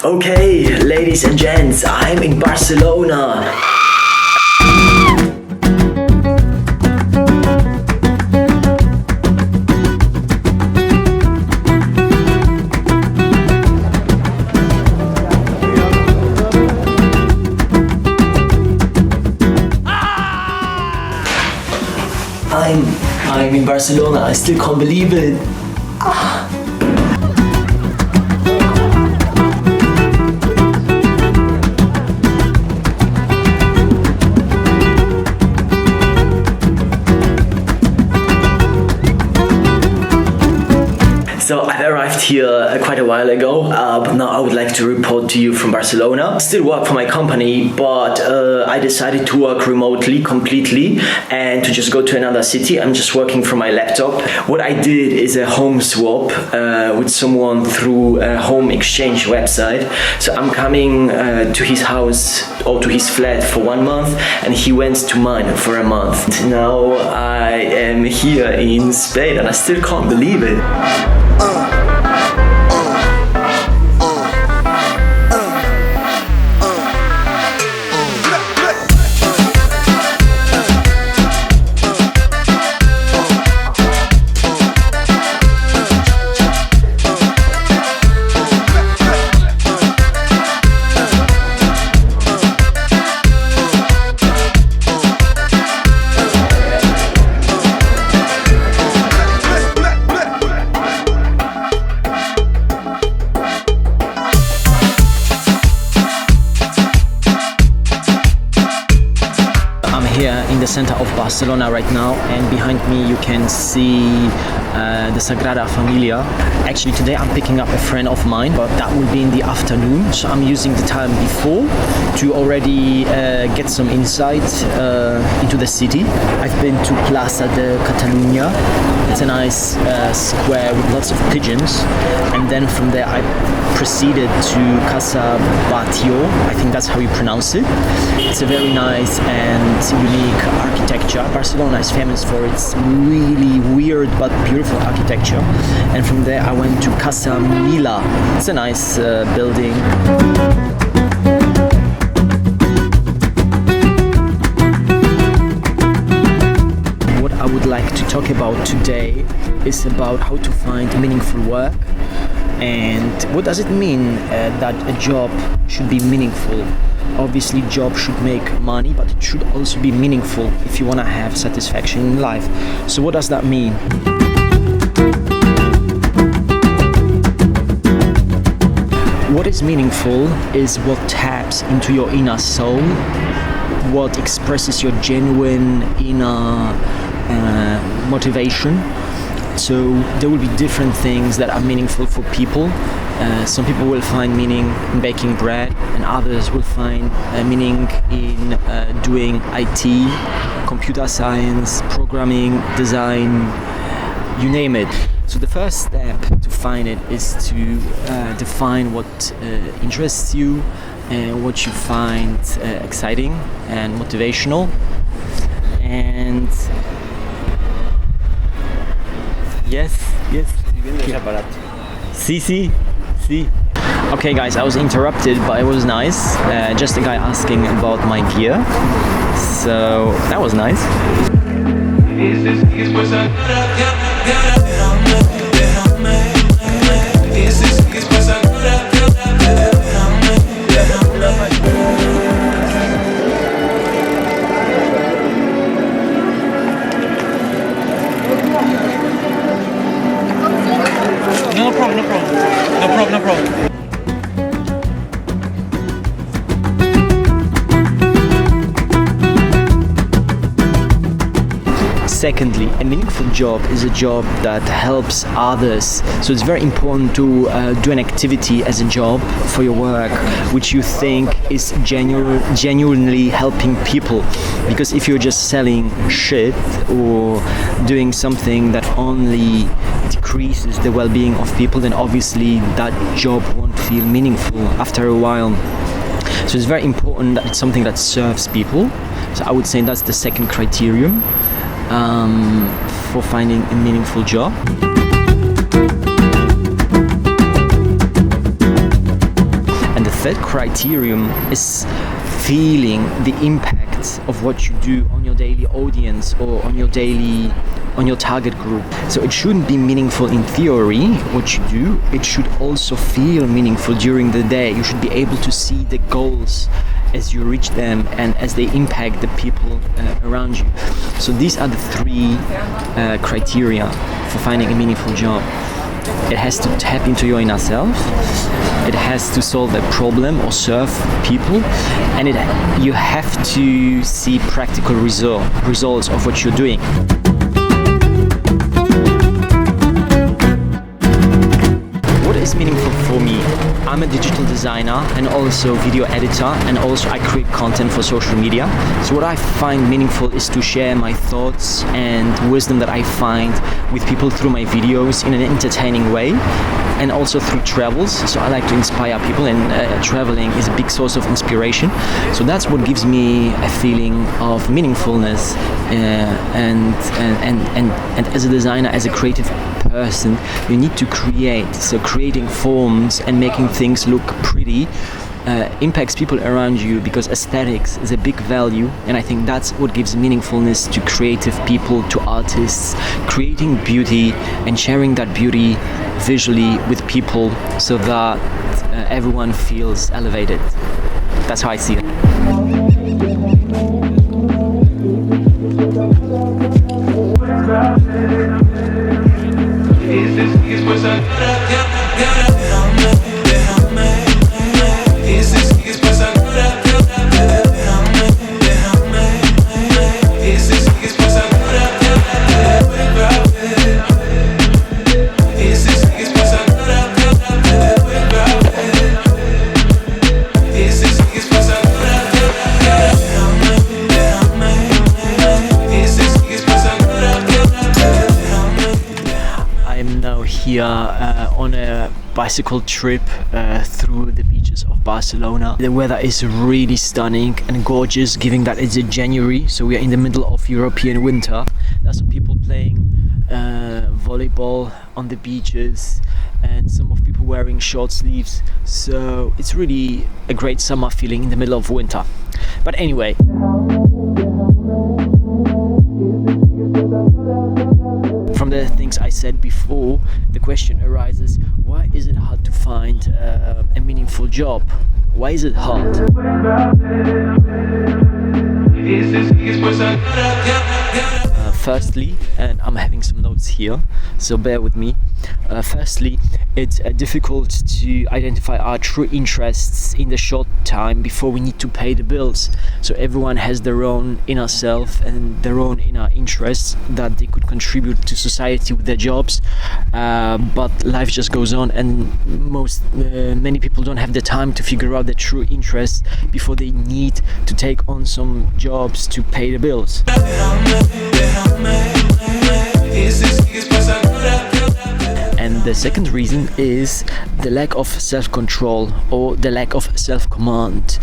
Okay, ladies and gents, I'm in Barcelona. I'm in Barcelona. I still can't believe it. So I've arrived here quite a while ago, but now I would like to report to you from Barcelona. Still work for my company, but I decided to work remotely completely and to just go to another city. I'm just working from my laptop. What I did is a home swap with someone through a home exchange website. So I'm coming to his house or to his flat for 1 month, and he went to mine for a month. Now I am here in Spain and I still can't believe it. Here in the center of Barcelona right now, and behind me you can see the Sagrada Familia. Actually today I'm picking up a friend of mine, but that will be in the afternoon, so I'm using the time before to already get some insight into the city. I've been to Plaza de Catalunya. It's a nice square with lots of pigeons, and then from there I proceeded to Casa Batlló. I think that's how you pronounce it. It's a very nice and unique architecture. Barcelona is famous for its really weird but beautiful architecture. And from there I went to Casa Mila. It's a nice building. What I would like to talk about today is about how to find meaningful work. And what does it mean that a job should be meaningful? Obviously, job should make money, but it should also be meaningful if you want to have satisfaction in life. So what does that mean? What is meaningful is what taps into your inner soul, what expresses your genuine inner motivation. So there will be different things that are meaningful for people. Some people will find meaning in baking bread, and others will find meaning in doing IT, computer science, programming, design, you name it. So the first step to find it is to define what interests you and what you find exciting and motivational. And yes. Sí. Okay guys, I was interrupted, but it was nice. Just a guy asking about my gear. So that was nice. No problem. Secondly, a meaningful job is a job that helps others. So it's very important to do an activity as a job for your work which you think is genuinely helping people. Because if you're just selling shit or doing something that only decreases the well-being of people, then obviously that job won't feel meaningful after a while. So it's very important that it's something that serves people. So I would say that's the second criterion for finding a meaningful job. And third criterion is feeling the impact of what you do on your daily audience or on your target group. So it shouldn't be meaningful in theory, what you do. It should also feel meaningful during the day. You should be able to see the goals as you reach them and as they impact the people around you. So these are the three criteria for finding a meaningful job. It has to tap into your inner self, it has to solve a problem or serve people, and you have to see practical results of what you're doing. What is meaningful for me? I'm a digital designer and also video editor, and also I create content for social media. So what I find meaningful is to share my thoughts and wisdom that I find with people through my videos in an entertaining way, and also through travels. So I like to inspire people, and traveling is a big source of inspiration. So that's what gives me a feeling of meaningfulness, and as a designer, as a creative person, you need to create. So creating forms and making things look pretty impacts people around you, because aesthetics is a big value, and I think that's what gives meaningfulness to creative people, to artists, creating beauty and sharing that beauty visually with people so that everyone feels elevated. That's how I see it. Here on a bicycle trip through the beaches of Barcelona. The weather is really stunning and gorgeous, given that it's January, so we are in the middle of European winter. There's some people playing volleyball on the beaches, and some of people wearing short sleeves, so it's really a great summer feeling in the middle of winter. But anyway, from the things I said before, the question arises, why is it hard to find a meaningful job? Why is it hard? Firstly, and I'm having some notes here, so bear with me. Firstly, it's difficult to identify our true interests in the short time before we need to pay the bills. So everyone has their own inner self and their own inner interests that they could contribute to society with their jobs, but life just goes on, and many people don't have the time to figure out their true interests before they need to take on some jobs to pay the bills. And the second reason is the lack of self-control or the lack of self-command.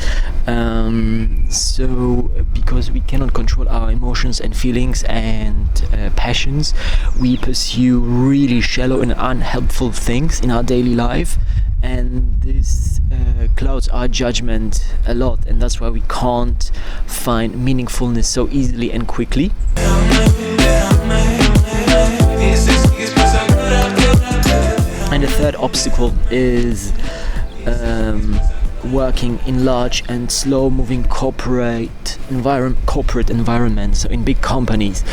So because we cannot control our emotions and feelings and passions, we pursue really shallow and unhelpful things in our daily life, and this clouds our judgment a lot, and that's why we can't find meaningfulness so easily and quickly. And the third obstacle is working in large and slow-moving corporate environments, so in big companies.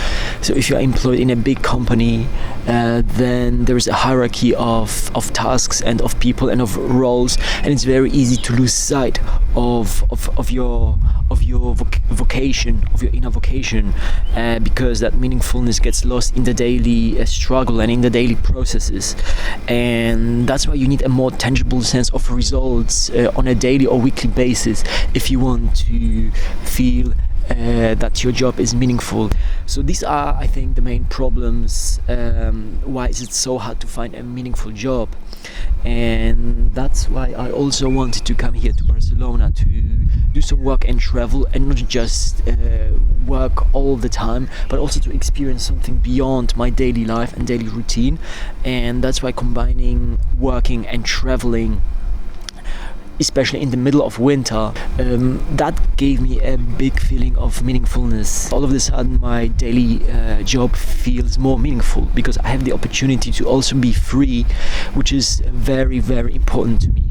So if you're employed in a big company, then there is a hierarchy of tasks and of people and of roles, and it's very easy to lose sight of your vocation, of your inner vocation, because that meaningfulness gets lost in the daily struggle and in the daily processes. And that's why you need a more tangible sense of results on a daily or weekly basis if you want to feel that your job is meaningful. So these are, I think, the main problems. Why is it so hard to find a meaningful job? And that's why I also wanted to come here to Barcelona to do some work and travel, and not just work all the time, but also to experience something beyond my daily life and daily routine. And that's why combining working and traveling especially in the middle of winter. That gave me a big feeling of meaningfulness. All of a sudden my daily job feels more meaningful because I have the opportunity to also be free, which is very, very important to me.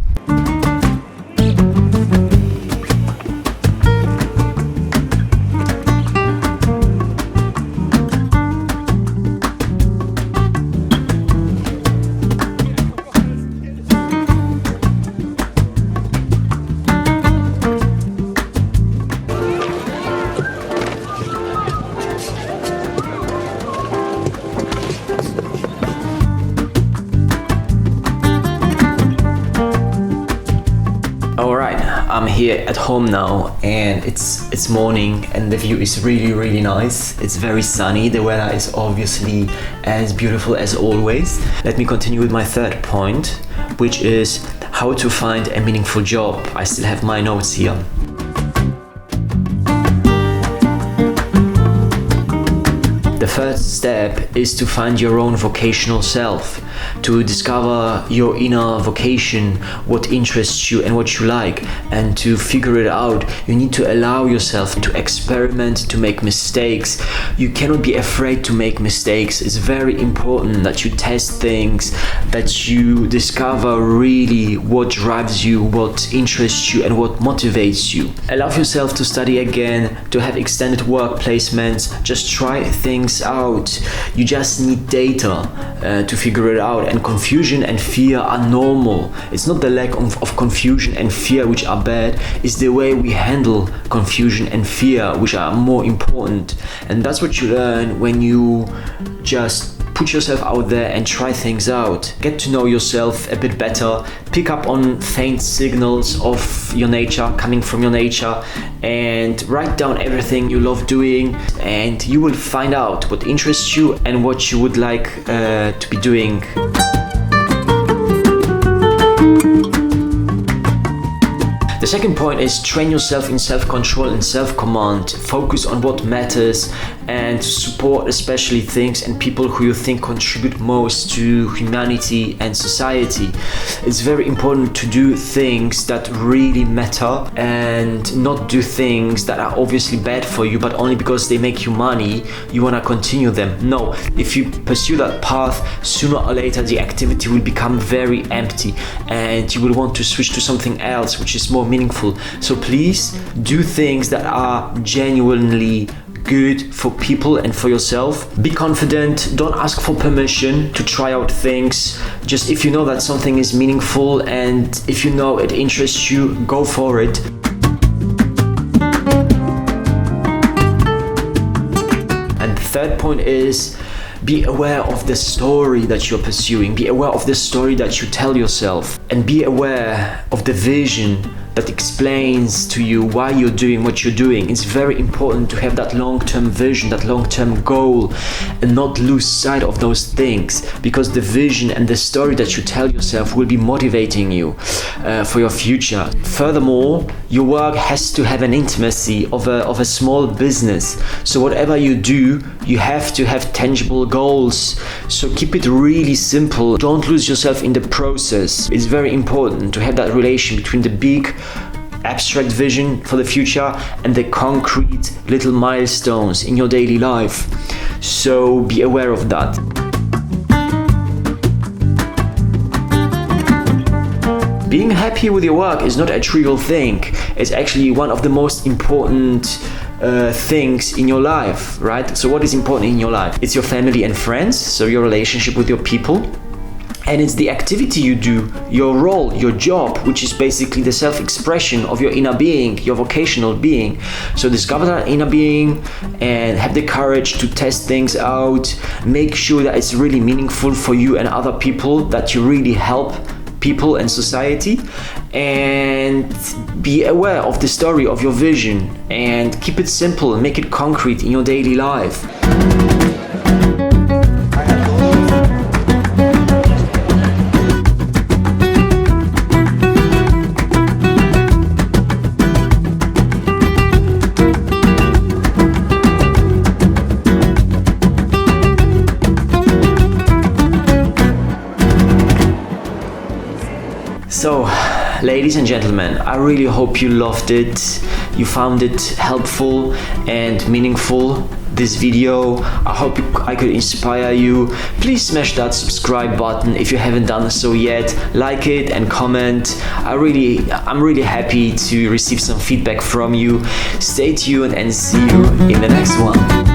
I'm here at home now and it's morning and the view is really, really nice. It's very sunny. The weather is obviously as beautiful as always. Let me continue with my third point, which is how to find a meaningful job. I still have my notes here. The first step is to find your own vocational self, to discover your inner vocation, what interests you and what you like, and to figure it out. You need to allow yourself to experiment, to make mistakes. You cannot be afraid to make mistakes. It's very important that you test things, that you discover really what drives you, what interests you and what motivates you. Allow yourself to study again, to have extended work placements. Just try things out. You just need data to figure it out, and confusion and fear are normal. It's not the lack of confusion and fear which are bad, it's the way we handle confusion and fear which are more important. And that's what you learn when you just put yourself out there and try things out. Get to know yourself a bit better, pick up on faint signals of your nature, coming from your nature, and write down everything you love doing, and you will find out what interests you and what you would like to be doing. The second point is train yourself in self-control and self-command. Focus on what matters and support especially things and people who you think contribute most to humanity and society. It's very important to do things that really matter and not do things that are obviously bad for you, but only because they make you money, you want to continue them. No, if you pursue that path, sooner or later the activity will become very empty and you will want to switch to something else which is more meaningful. So please do things that are genuinely good for people and for yourself. Be confident, don't ask for permission to try out things. Just if you know that something is meaningful and if you know it interests you, go for it. And the third point is be aware of the story that you're pursuing. Be aware of the story that you tell yourself, and be aware of the vision that explains to you why you're doing what you're doing. It's very important to have that long-term vision, that long-term goal, and not lose sight of those things, because the vision and the story that you tell yourself will be motivating you for your future. Furthermore, your work has to have an intimacy of a small business. So whatever you do, you have to have tangible goals. So keep it really simple. Don't lose yourself in the process. It's very important to have that relation between the big abstract vision for the future and the concrete little milestones in your daily life. So be aware of that. Being happy with your work is not a trivial thing. It's actually one of the most important things in your life, right? So what is important in your life? It's your family and friends, so your relationship with your people. And it's the activity you do, your role, your job, which is basically the self-expression of your inner being, your vocational being. So discover that inner being and have the courage to test things out. Make sure that it's really meaningful for you and other people, that you really help people and society, and be aware of the story of your vision and keep it simple and make it concrete in your daily life. So, ladies and gentlemen, I really hope you loved it, you found it helpful and meaningful, this video. I hope I could inspire you. Please smash that subscribe button if you haven't done so yet. Like it and comment. I'm really happy to receive some feedback from you. Stay tuned and see you in the next one.